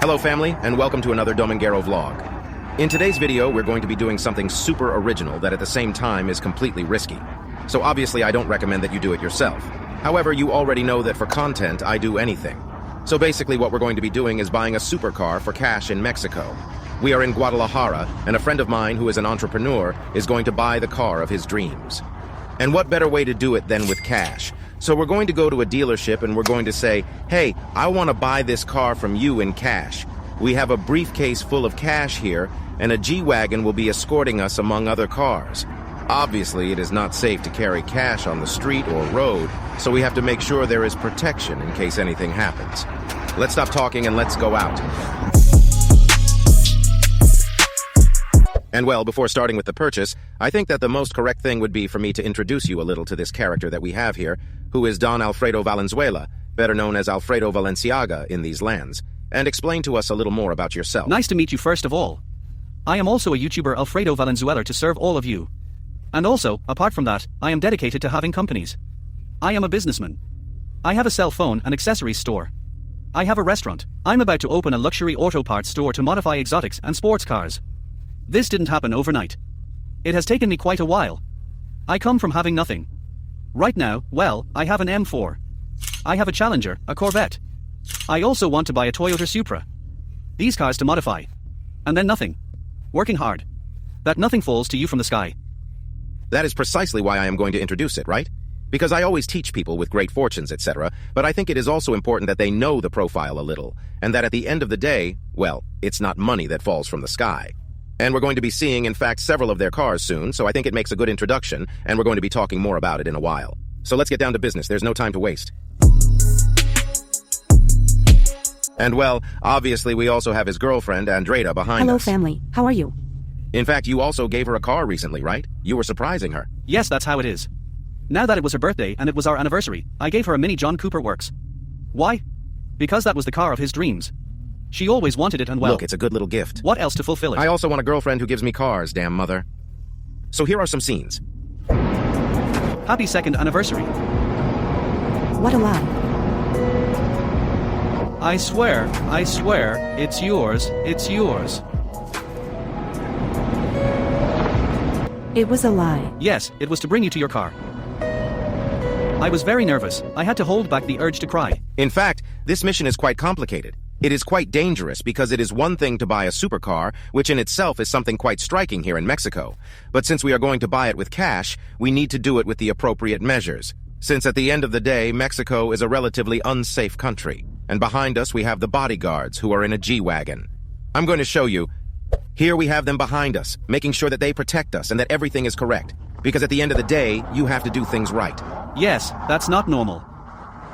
Hello family, and welcome to another Domingero vlog. In today's video, we're going to be doing something super original that at the same time is completely risky. So obviously I don't recommend that you do it yourself. However, you already know that for content, I do anything. So basically what we're going to be doing is buying a supercar for cash in Mexico. We are in Guadalajara, and a friend of mine who is an entrepreneur is going to buy the car of his dreams. And what better way to do it than with cash? So we're going to go to a dealership and we're going to say, hey, I want to buy this car from you in cash. We have a briefcase full of cash here, and a G-Wagon will be escorting us among other cars. Obviously, it is not safe to carry cash on the street or road, so we have to make sure there is protection in case anything happens. Let's stop talking and let's go out. And well, before starting with the purchase, I think that the most correct thing would be for me to introduce you a little to this character that we have here, who is Don Alfredo Valenzuela, better known as Alfredo Valenciaga in these lands, and explain to us a little more about yourself. Nice to meet you first of all. I am also a YouTuber Alfredo Valenzuela to serve all of you. And also, apart from that, I am dedicated to having companies. I am a businessman. I have a cell phone and accessories store. I have a restaurant. I'm about to open a luxury auto parts store to modify exotics and sports cars. This didn't happen overnight. It has taken me quite a while. I come from having nothing. Right now, well, I have an M4. I have a Challenger, a Corvette. I also want to buy a Toyota Supra. These cars to modify. And then nothing. Working hard. That nothing falls to you from the sky. That is precisely why I am going to introduce it, right? Because I always teach people with great fortunes, etc., but I think it is also important that they know the profile a little, and that at the end of the day, well, it's not money that falls from the sky. And we're going to be seeing, in fact, several of their cars soon, so I think it makes a good introduction, and we're going to be talking more about it in a while. So let's get down to business. There's no time to waste. And well, obviously we also have his girlfriend, Andrea, behind us. Hello, family. How are you? In fact, you also gave her a car recently, right? You were surprising her. Yes, that's how it is. Now that it was her birthday and it was our anniversary, I gave her a mini John Cooper Works. Why? Because that was the car of his dreams. She always wanted it, and well... Look, it's a good little gift. What else to fulfill it? I also want a girlfriend who gives me cars, damn mother. So here are some scenes. Happy 2nd anniversary. What a lie. I swear, it's yours, it's yours. It was a lie. Yes, it was to bring you to your car. I was very nervous. I had to hold back the urge to cry. In fact, this mission is quite complicated. It is quite dangerous because it is one thing to buy a supercar, which in itself is something quite striking here in Mexico. But since we are going to buy it with cash, we need to do it with the appropriate measures. Since at the end of the day, Mexico is a relatively unsafe country. And behind us we have the bodyguards who are in a G-Wagon. I'm going to show you. Here we have them behind us, making sure that they protect us and that everything is correct. Because at the end of the day, you have to do things right. Yes, that's not normal.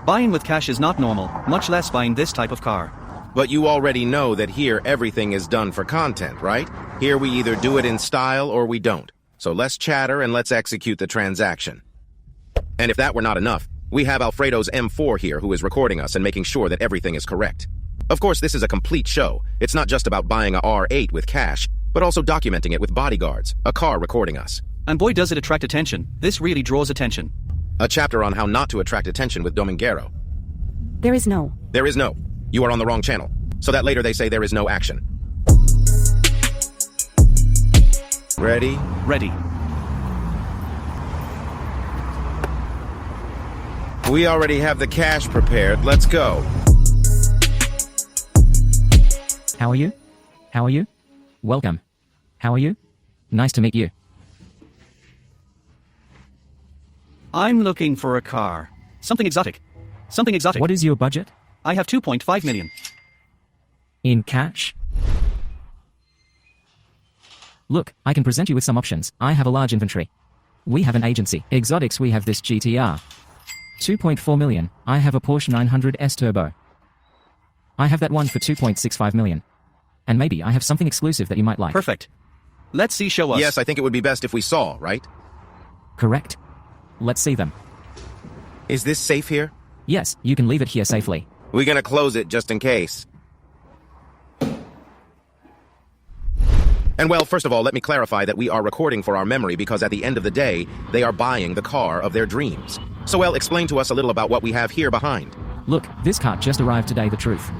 Buying with cash is not normal, much less buying this type of car. But you already know that here everything is done for content, right? Here we either do it in style or we don't. So let's chatter and let's execute the transaction. And if that were not enough, we have Alfredo's M4 here who is recording us and making sure that everything is correct. Of course, this is a complete show. It's not just about buying a R8 with cash, but also documenting it with bodyguards, a car recording us. And boy does it attract attention. This really draws attention. A chapter on how not to attract attention with Domingero. There is no. There is no. You are on the wrong channel, so that later they say there is no action. Ready? Ready. We already have the cash prepared. Let's go. How are you? How are you? Welcome. How are you? Nice to meet you. I'm looking for a car. Something exotic. Something exotic. What is your budget? I have 2.5 million. In cash? Look, I can present you with some options. I have a large inventory. We have an agency. Exotics, we have this GTR. 2.4 million. I have a Porsche 900S Turbo. I have that one for 2.65 million. And maybe I have something exclusive that you might like. Perfect. Let's see, show us. Yes, I think it would be best if we saw, right? Correct. Let's see them. Is this safe here? Yes, you can leave it here safely. We're gonna close it just in case. And well, first of all, let me clarify that we are recording for our memory because at the end of the day, they are buying the car of their dreams. So well, explain to us a little about what we have here behind. Look, this car just arrived today, the truth.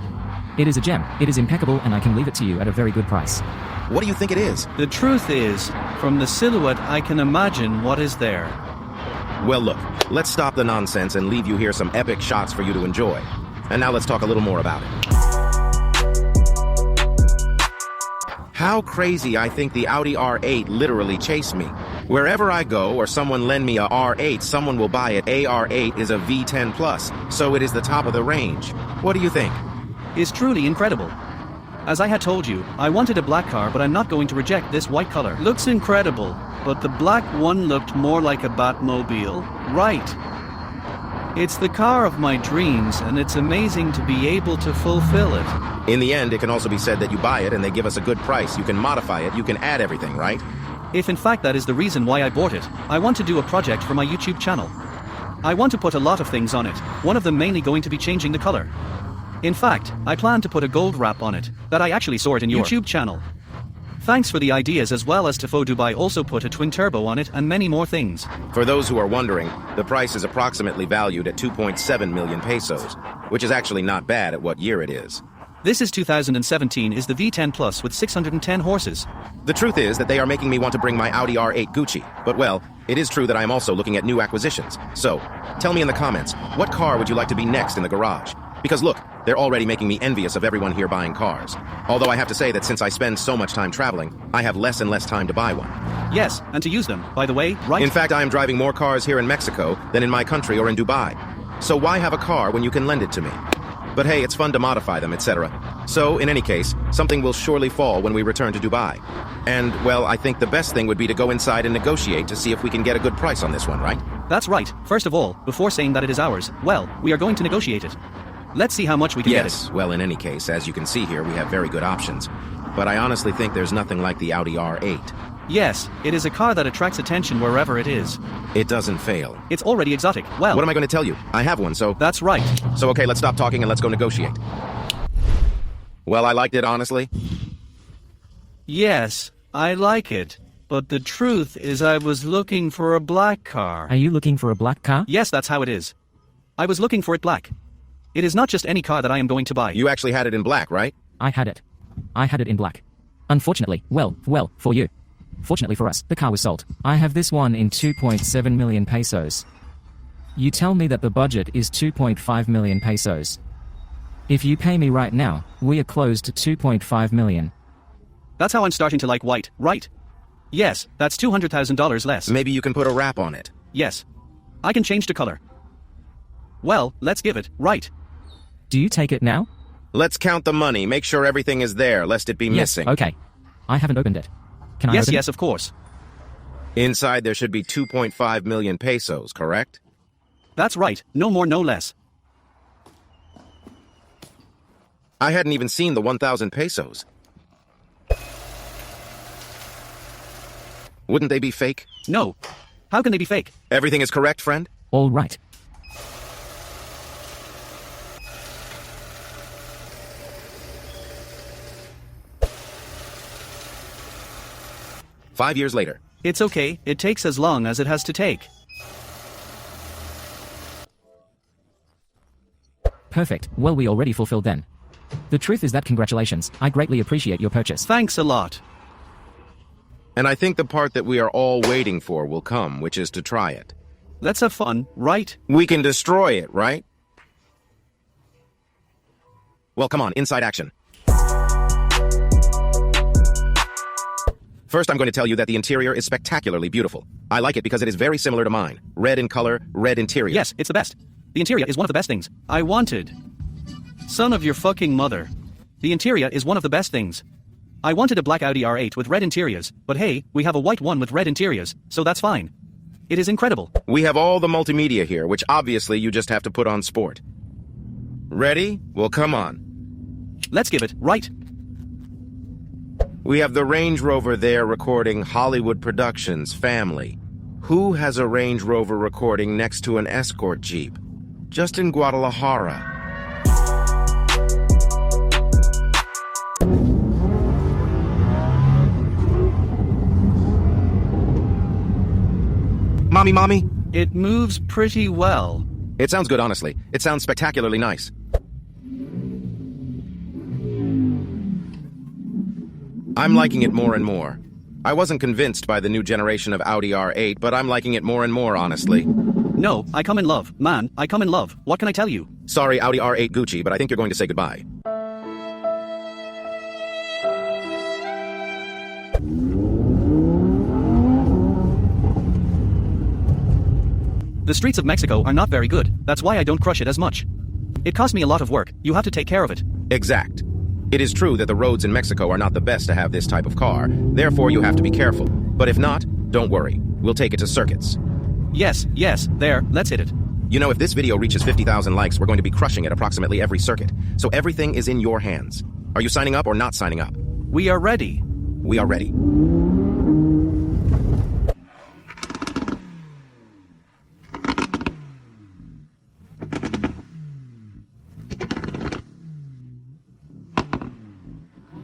It is a gem, it is impeccable, and I can leave it to you at a very good price. What do you think it is? The truth is, from the silhouette I can imagine what is there. Well, look, let's stop the nonsense and leave you here some epic shots for you to enjoy. And now let's talk a little more about it. How crazy I think the Audi R8 literally chased me. Wherever I go or someone lend me a R8, someone will buy it. A R8 is a V10 Plus, so it is the top of the range. What do you think? Is truly incredible. As I had told you, I wanted a black car, but I'm not going to reject this white color. Looks incredible, but the black one looked more like a Batmobile. Right. It's the car of my dreams, and it's amazing to be able to fulfill it. In the end, it can also be said that you buy it and they give us a good price. You can modify it, you can add everything, right? If in fact that is the reason why I bought it, I want to do a project for my YouTube channel. I want to put a lot of things on it, one of them mainly going to be changing the color. In fact, I plan to put a gold wrap on it, that I actually saw it in your YouTube channel. Thanks for the ideas, as well as Tifo Dubai also put a twin turbo on it and many more things. For those who are wondering, the price is approximately valued at 2.7 million pesos, which is actually not bad at what year it is. This is 2017 is the V10 Plus with 610 horses. The truth is that they are making me want to bring my Audi R8 Gucci, but well, it is true that I am also looking at new acquisitions. So, tell me in the comments, what car would you like to be next in the garage? Because look, they're already making me envious of everyone here buying cars. Although I have to say that since I spend so much time traveling, I have less and less time to buy one. Yes, and to use them, by the way, right? In fact, I am driving more cars here in Mexico than in my country or in Dubai. So why have a car when you can lend it to me? But hey, it's fun to modify them, etc. So, in any case, something will surely fall when we return to Dubai. And, well, I think the best thing would be to go inside and negotiate to see if we can get a good price on this one, right? That's right. First of all, before saying that it is ours, well, we are going to negotiate it. Let's see how much we can get it. Yes, well, in any case, as you can see here, we have very good options. But I honestly think there's nothing like the Audi R8. Yes, it is a car that attracts attention wherever it is. It doesn't fail. It's already exotic. Well, What am I going to tell you? I have one, so... that's right. So okay, let's stop talking and let's go negotiate. Well, I liked it, honestly. Yes, I like it. But the truth is I was looking for a black car. Are you looking for a black car? Yes, that's how it is. I was looking for it black. It is not just any car that I am going to buy. You actually had it in black, right? I had it. I had it in black. Unfortunately, well, for you. Fortunately for us, the car was sold. I have this one in 2.7 million pesos. You tell me that the budget is 2.5 million pesos. If you pay me right now, we are closed to 2.5 million. That's how I'm starting to like white, right? Yes, that's $200,000 less. Maybe you can put a wrap on it. Yes. I can change the color. Well, let's give it, right? Do you take it now? Let's count the money, make sure everything is there, lest it be missing. Yes, okay. I haven't opened it. Can I Yes, open yes, it? of course. Inside there should be 2.5 million pesos, correct? That's right, no more, no less. I hadn't even seen the 1,000 pesos. Wouldn't they be fake? No. How can they be fake? Everything is correct, friend? All right. Five years later. It's okay, it takes as long as it has to take. Perfect. Well, we already fulfilled then. The truth is that congratulations, I greatly appreciate your purchase. Thanks a lot. And I think the part that we are all waiting for will come, which is to try it. Let's have fun, right? We can destroy it, right? Well, come on, inside action. First, I'm going to tell you that the interior is spectacularly beautiful. I like it because it is very similar to mine. Red in color, red interior. Yes, it's the best. The interior is one of the best things I wanted. Son of your fucking mother. The interior is one of the best things. I wanted a black Audi R8 with red interiors, but hey, we have a white one with red interiors, so that's fine. It is incredible. We have all the multimedia here, which obviously you just have to put on sport. Ready? Well, come on. Let's give it, right? We have the Range Rover there recording Hollywood Productions Family. Who has a Range Rover recording next to an escort Jeep? Just in Guadalajara. Mommy? It moves pretty well. It sounds good, honestly. It sounds spectacularly nice. I'm liking it more and more. I wasn't convinced by the new generation of Audi R8, but I'm liking it more and more, honestly. No, I come in love. Man, I come in love. What can I tell you? Sorry, Audi R8 Gucci, but I think you're going to say goodbye. The streets of Mexico are not very good. That's why I don't crush it as much. It costs me a lot of work. You have to take care of it. Exact. It is true that the roads in Mexico are not the best to have this type of car, therefore you have to be careful. But if not, don't worry. We'll take it to circuits. Yes, there, let's hit it. You know, if this video reaches 50,000 likes, we're going to be crushing it approximately every circuit. So everything is in your hands. Are you signing up or not signing up? We are ready. We are ready.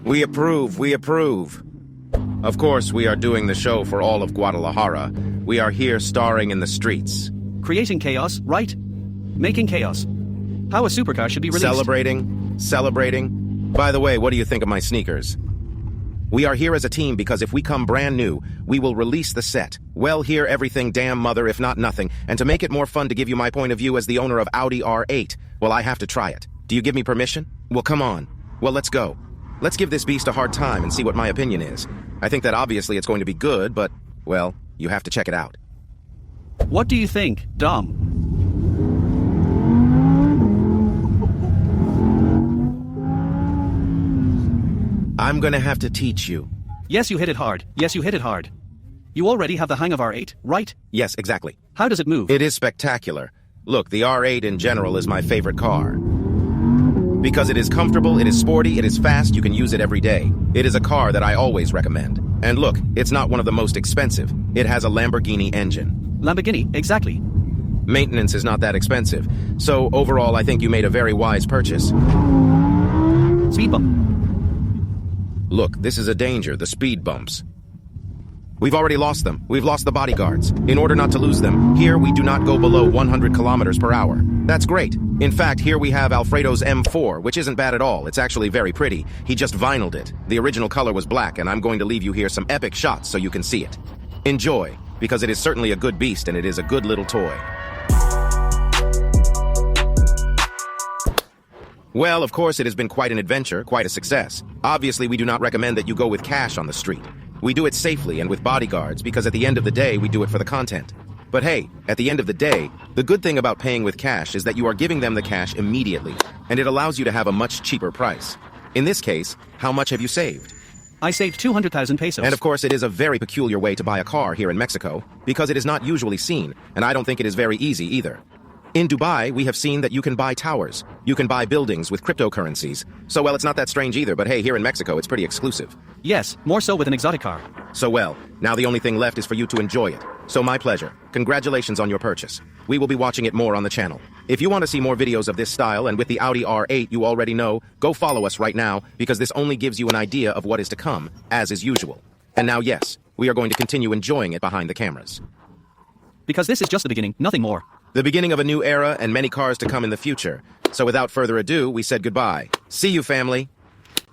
We approve, we approve. Of course, we are doing the show for all of Guadalajara. We are here starring in the streets. Creating chaos, right? Making chaos. How a supercar should be released. Celebrating. By the way, what do you think of my sneakers? We are here as a team because if we come brand new, we will release the set. Well, hear everything damn mother, if not nothing. And to make it more fun to give you my point of view as the owner of Audi R8, well, I have to try it. Do you give me permission? Well, come on. Well, let's go. Let's give this beast a hard time and see what my opinion is. I think that obviously it's going to be good, but, well, you have to check it out. What do you think, Dom? I'm gonna have to teach you. Yes, you hit it hard. Yes, you hit it hard. You already have the hang of R8, right? Yes, exactly. How does it move? It is spectacular. Look, the R8 in general is my favorite car. Because it is comfortable, it is sporty, it is fast, you can use it every day. It is a car that I always recommend. And look, it's not one of the most expensive. It has a Lamborghini engine. Lamborghini, exactly. Maintenance is not that expensive. So overall, I think you made a very wise purchase. Speed bump. Look, this is a danger, the speed bumps. We've already lost them. We've lost the bodyguards. In order not to lose them, here we do not go below 100 kilometers per hour. That's great. In fact, here we have Alfredo's M4, which isn't bad at all. It's actually very pretty. He just vinyled it. The original color was black, and I'm going to leave you here some epic shots so you can see it. Enjoy, because it is certainly a good beast and it is a good little toy. Well, of course, it has been quite an adventure, quite a success. Obviously, we do not recommend that you go with cash on the street. We do it safely and with bodyguards because at the end of the day, we do it for the content. But hey, at the end of the day, the good thing about paying with cash is that you are giving them the cash immediately, and it allows you to have a much cheaper price. In this case, how much have you saved? I saved 200,000 pesos. And of course, it is a very peculiar way to buy a car here in Mexico, because it is not usually seen, and I don't think it is very easy either. In Dubai, we have seen that you can buy towers. You can buy buildings with cryptocurrencies. So, well, it's not that strange either, but hey, here in Mexico, it's pretty exclusive. Yes, more so with an exotic car. So, well, now the only thing left is for you to enjoy it. So, my pleasure. Congratulations on your purchase. We will be watching it more on the channel. If you want to see more videos of this style and with the Audi R8 you already know, go follow us right now, because this only gives you an idea of what is to come, as is usual. And now, yes, we are going to continue enjoying it behind the cameras. Because this is just the beginning, nothing more. The beginning of a new era and many cars to come in the future. So without further ado, we said goodbye. See you, family.